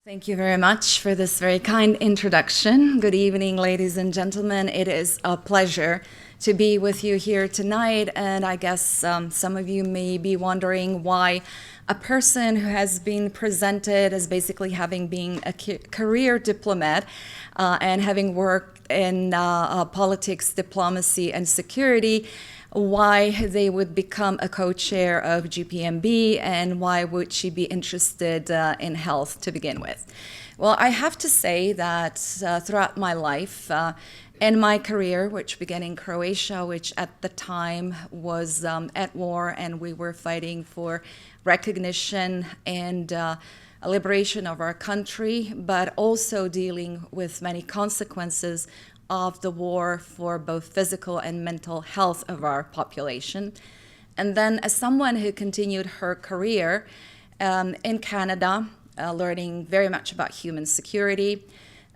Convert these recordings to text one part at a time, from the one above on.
Thank you very much for this very kind introduction. Good evening, ladies and gentlemen. It is a pleasure to be with you here tonight. And I guess some of you may be wondering why a person who has been presented as basically having been a career diplomat and having worked in politics, diplomacy, and security, why they would become a co-chair of GPMB and why would she be interested in health to begin with. Well, I have to say that throughout my life and my career, which began in Croatia, which at the time was at war, and we were fighting for recognition and a liberation of our country, but also dealing with many consequences of the war for both physical and mental health of our population. And then as someone who continued her career in Canada, learning very much about human security,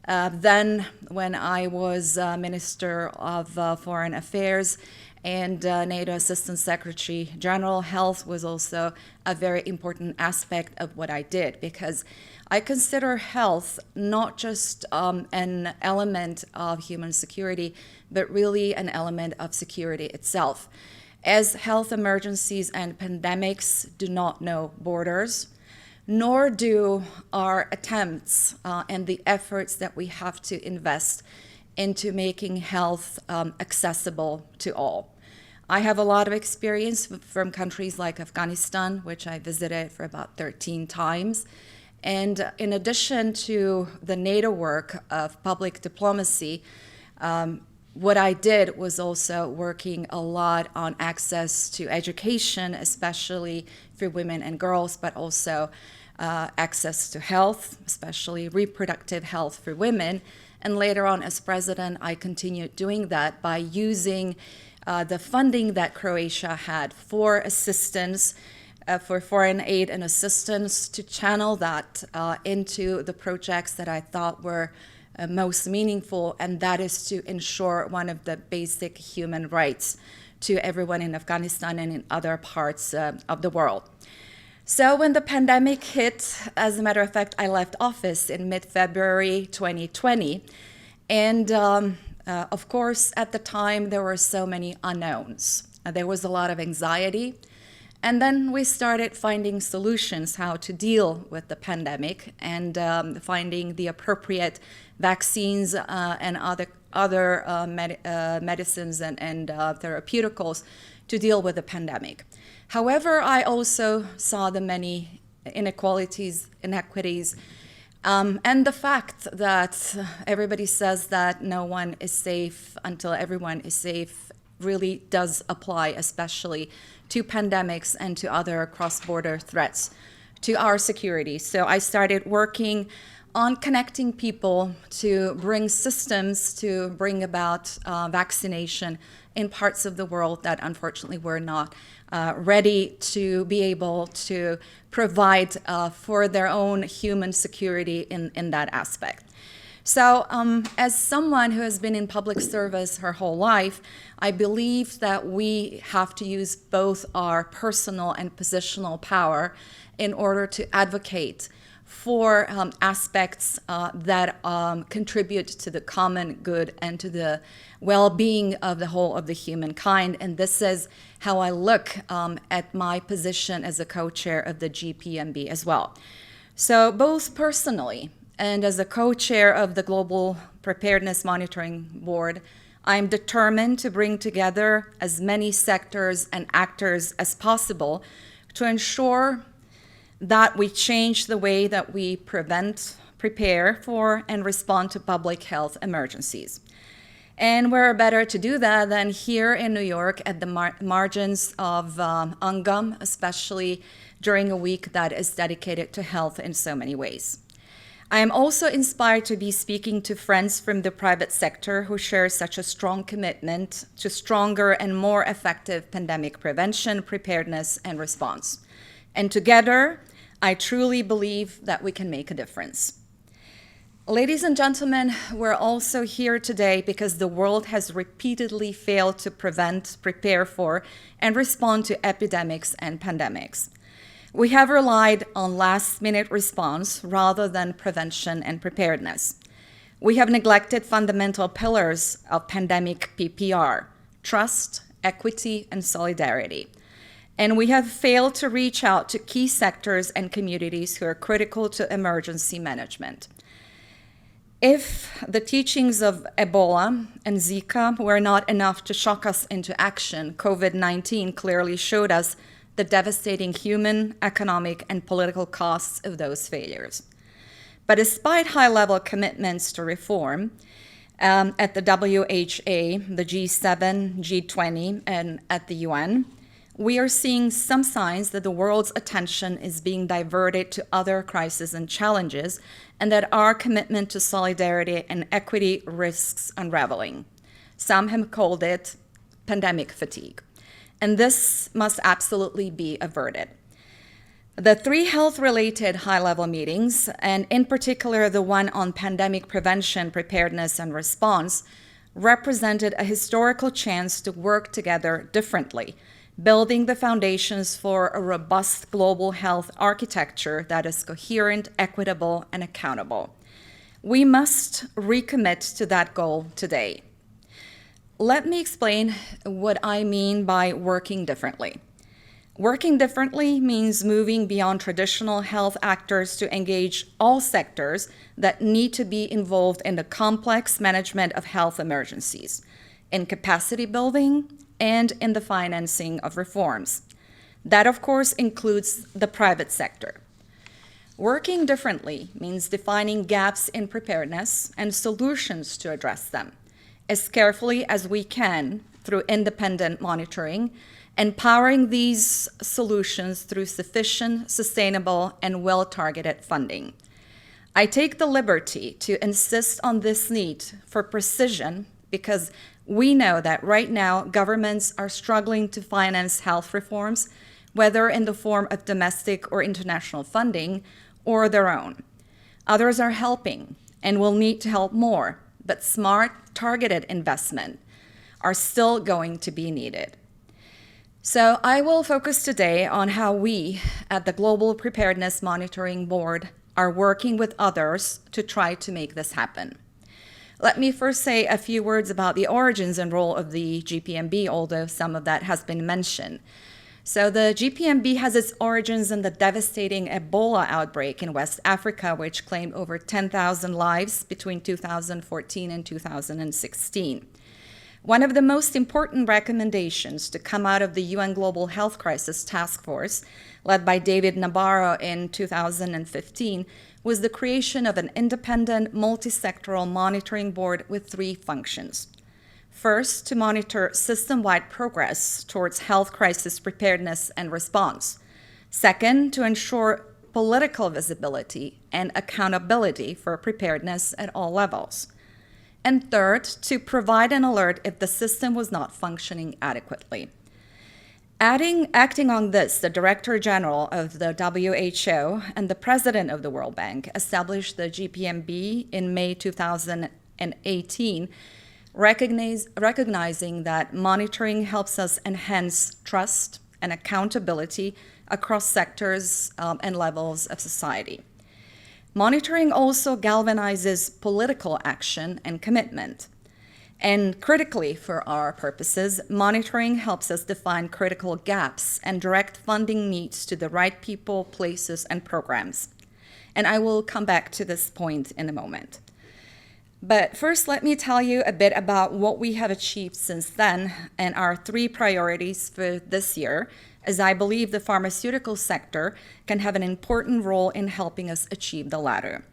then when I was Minister of Foreign Affairs and NATO Assistant Secretary General, health was also a very important aspect of what I did, because I consider health not just an element of human security, but really an element of security itself. As health emergencies and pandemics do not know borders, nor do our attempts and the efforts that we have to invest into making health accessible to all. I have a lot of experience from countries like Afghanistan, which I visited for about 13 times. And in addition to the NATO work of public diplomacy, what I did was also working a lot on access to education, especially for women and girls, but also access to health, especially reproductive health for women. And later on, as president, I continued doing that by using the funding that Croatia had for assistance, for foreign aid and assistance, to channel that into the projects that I thought were most meaningful, and that is to ensure one of the basic human rights to everyone in Afghanistan and in other parts of the world. So when the pandemic hit, as a matter of fact, I left office in mid-February 2020, and of course, at the time, there were so many unknowns. There was a lot of anxiety. And then we started finding solutions how to deal with the pandemic and finding the appropriate vaccines and other medicines and therapeuticals to deal with the pandemic. However, I also saw the many inequalities, inequities, and the fact that everybody says that no one is safe until everyone is safe really does apply, especially to pandemics and to other cross-border threats to our security. So I started working on connecting people to bring systems to bring about vaccination in parts of the world that unfortunately were not ready to be able to provide for their own human security in that aspect. So as someone who has been in public service her whole life, I believe that we have to use both our personal and positional power in order to advocate for aspects that contribute to the common good and to the well-being of the whole of the humankind. And this is how I look at my position as a co-chair of the GPMB as well. So both personally and as a co-chair of the Global Preparedness Monitoring Board, I'm determined to bring together as many sectors and actors as possible to ensure that we change the way that we prevent, prepare for, and respond to public health emergencies. And where better to do that than here in New York at the margins of UNGA, especially during a week that is dedicated to health in so many ways. I am also inspired to be speaking to friends from the private sector who share such a strong commitment to stronger and more effective pandemic prevention, preparedness, and response. And together, I truly believe that we can make a difference. Ladies and gentlemen, we're also here today because the world has repeatedly failed to prevent, prepare for, and respond to epidemics and pandemics. We have relied on last-minute response rather than prevention and preparedness. We have neglected fundamental pillars of pandemic PPR: trust, equity, and solidarity. And we have failed to reach out to key sectors and communities who are critical to emergency management. If the teachings of Ebola and Zika were not enough to shock us into action, COVID-19 clearly showed us the devastating human, economic, and political costs of those failures. But despite high-level commitments to reform at the WHA, the G7, G20, and at the UN, we are seeing some signs that the world's attention is being diverted to other crises and challenges, and that our commitment to solidarity and equity risks unraveling. Some have called it pandemic fatigue. And this must absolutely be averted. The 3 health-related high-level meetings, and in particular the one on pandemic prevention, preparedness, and response, represented a historical chance to work together differently, building the foundations for a robust global health architecture that is coherent, equitable, and accountable. We must recommit to that goal today. Let me explain what I mean by working differently. Working differently means moving beyond traditional health actors to engage all sectors that need to be involved in the complex management of health emergencies, in capacity building, and in the financing of reforms. That, of course, includes the private sector. Working differently means defining gaps in preparedness and solutions to address them as carefully as we can through independent monitoring, and powering these solutions through sufficient, sustainable, and well-targeted funding. I take the liberty to insist on this need for precision because we know that right now governments are struggling to finance health reforms, whether in the form of domestic or international funding or their own. Others are helping and will need to help more, but smart, targeted investment are still going to be needed. So I will focus today on how we at the Global Preparedness Monitoring Board are working with others to try to make this happen. Let me first say a few words about the origins and role of the GPMB, although some of that has been mentioned. So the GPMB has its origins in the devastating Ebola outbreak in West Africa, which claimed over 10,000 lives between 2014 and 2016. One of the most important recommendations to come out of the UN Global Health Crisis Task Force, led by David Nabarro in 2015, was the creation of an independent, multi-sectoral monitoring board with 3 functions. First, to monitor system-wide progress towards health crisis preparedness and response. Second, to ensure political visibility and accountability for preparedness at all levels. And third, to provide an alert if the system was not functioning adequately. Acting on this, the Director General of the WHO and the President of the World Bank established the GPMB in May 2018, recognizing that monitoring helps us enhance trust and accountability across sectors and levels of society. Monitoring also galvanizes political action and commitment. And critically, for our purposes, monitoring helps us define critical gaps and direct funding needs to the right people, places, and programs. And I will come back to this point in a moment. But first, let me tell you a bit about what we have achieved since then and our 3 priorities for this year, as I believe the pharmaceutical sector can have an important role in helping us achieve the latter.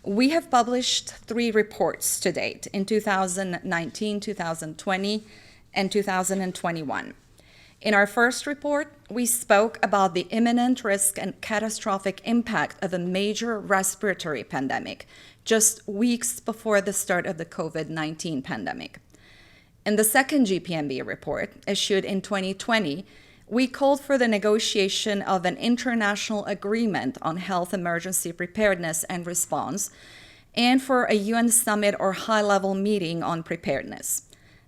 We have published 3 reports to date in 2019, 2020, and 2021. In our first report, we spoke about the imminent risk and catastrophic impact of a major respiratory pandemic just weeks before the start of the COVID-19 pandemic. In the second GPMB report, issued in 2020, we called for the negotiation of an international agreement on health emergency preparedness and response, and for a UN summit or high-level meeting on preparedness.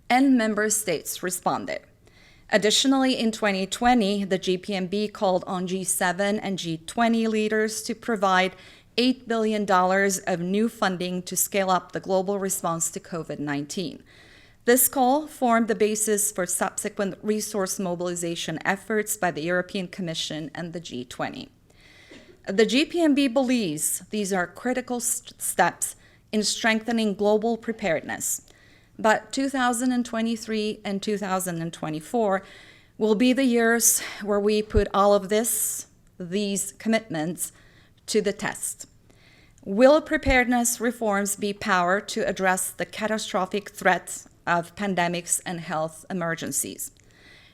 And member states responded. Additionally, in 2020, the GPMB called on G7 and G20 leaders to provide $8 billion of new funding to scale up the global response to COVID-19. This call formed the basis for subsequent resource mobilization efforts by the European Commission and the G20. The GPMB believes these are critical steps in strengthening global preparedness, but 2023 and 2024 will be the years where we put all of these commitments to the test. Will preparedness reforms be powered to address the catastrophic threats of pandemics and health emergencies?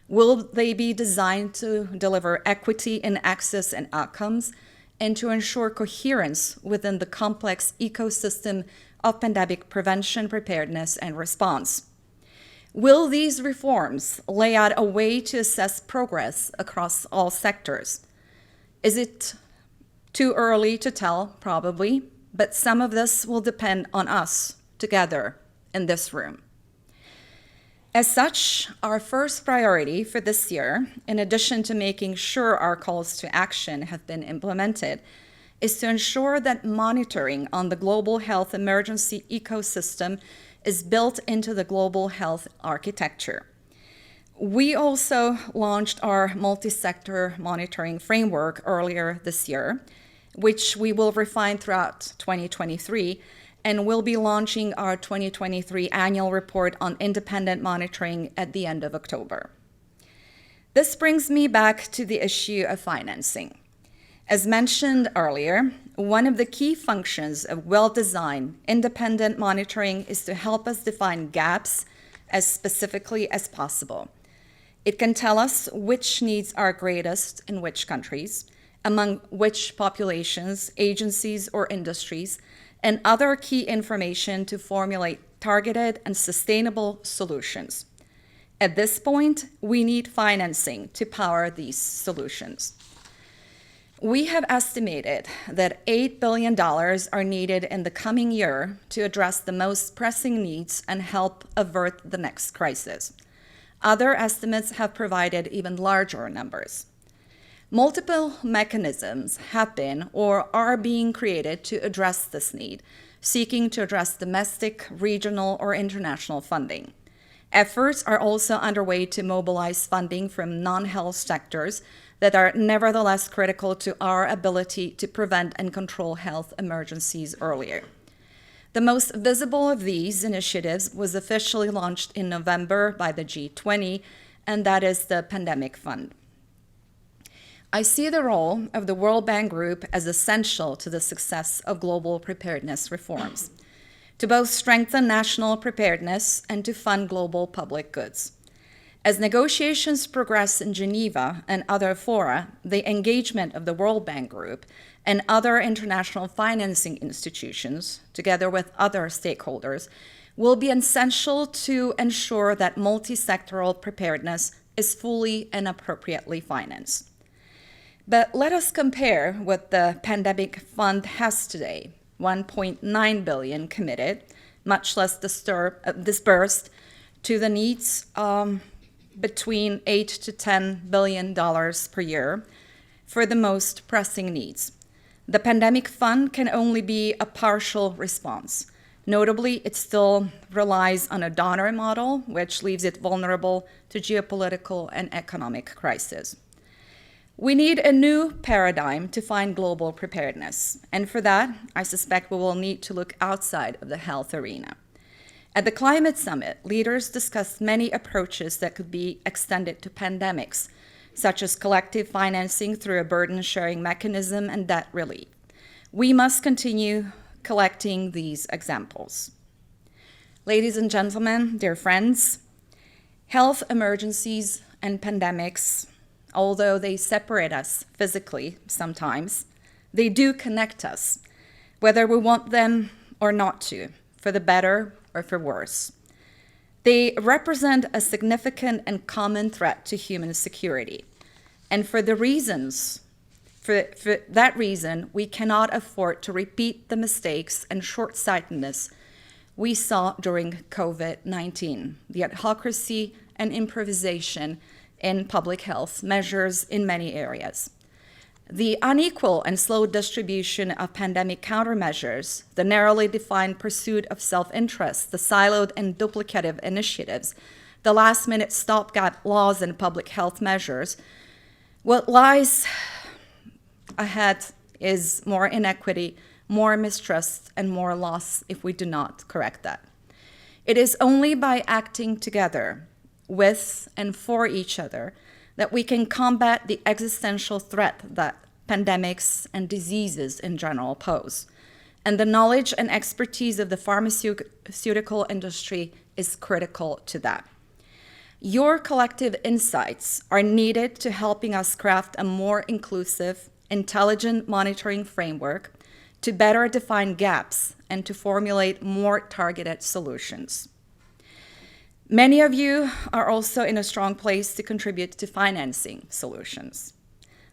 Will they be designed to deliver equity in access and outcomes and to ensure coherence within the complex ecosystem of pandemic prevention, preparedness, and response? Will these reforms lay out a way to assess progress across all sectors? Is it too early to tell? Probably, but some of this will depend on us together in this room. As such, our first priority for this year, in addition to making sure our calls to action have been implemented, is to ensure that monitoring on the global health emergency ecosystem is built into the global health architecture. We also launched our multi-sector monitoring framework earlier this year, which we will refine throughout 2023, and we'll be launching our 2023 annual report on independent monitoring at the end of October. This brings me back to the issue of financing. As mentioned earlier, one of the key functions of well-designed independent monitoring is to help us define gaps as specifically as possible. It can tell us which needs are greatest in which countries, among which populations, agencies, or industries, and other key information to formulate targeted and sustainable solutions. At this point, we need financing to power these solutions. We have estimated that $8 billion are needed in the coming year to address the most pressing needs and help avert the next crisis. Other estimates have provided even larger numbers. Multiple mechanisms have been or are being created to address this need, seeking to address domestic, regional, or international funding. Efforts are also underway to mobilize funding from non-health sectors that are nevertheless critical to our ability to prevent and control health emergencies earlier. The most visible of these initiatives was officially launched in November by the G20, and that is the Pandemic Fund. I see the role of the World Bank Group as essential to the success of global preparedness reforms, to both strengthen national preparedness and to fund global public goods. As negotiations progress in Geneva and other fora, the engagement of the World Bank Group and other international financing institutions, together with other stakeholders, will be essential to ensure that multi-sectoral preparedness is fully and appropriately financed. But let us compare what the Pandemic Fund has today: $1.9 billion committed, much less dispersed to the needs between $8 to $10 billion per year for the most pressing needs. The Pandemic Fund can only be a partial response. Notably, it still relies on a donor model, which leaves it vulnerable to geopolitical and economic crisis. We need a new paradigm to find global preparedness, and for that, I suspect we will need to look outside of the health arena. At the Climate Summit, leaders discussed many approaches that could be extended to pandemics, such as collective financing through a burden-sharing mechanism and debt relief. We must continue collecting these examples. Ladies and gentlemen, dear friends, health emergencies and pandemics, although they separate us physically sometimes, they do connect us, whether we want them or not to, for the better or for worse. They represent a significant and common threat to human security. And for that reason, we cannot afford to repeat the mistakes and short-sightedness we saw during COVID-19. The autocracy and improvisation in public health measures in many areas. The unequal and slow distribution of pandemic countermeasures, the narrowly defined pursuit of self-interest, the siloed and duplicative initiatives, the last-minute stopgap laws and public health measures, what lies ahead is more inequity, more mistrust, and more loss if we do not correct that. It is only by acting together with and for each other that we can combat the existential threat that pandemics and diseases in general pose. And the knowledge and expertise of the pharmaceutical industry is critical to that. Your collective insights are needed to helping us craft a more inclusive, intelligent monitoring framework to better define gaps and to formulate more targeted solutions. Many of you are also in a strong place to contribute to financing solutions.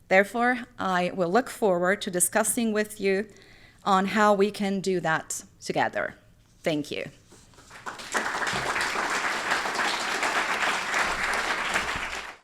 Therefore, I will look forward to discussing with you on how we can do that together. Thank you.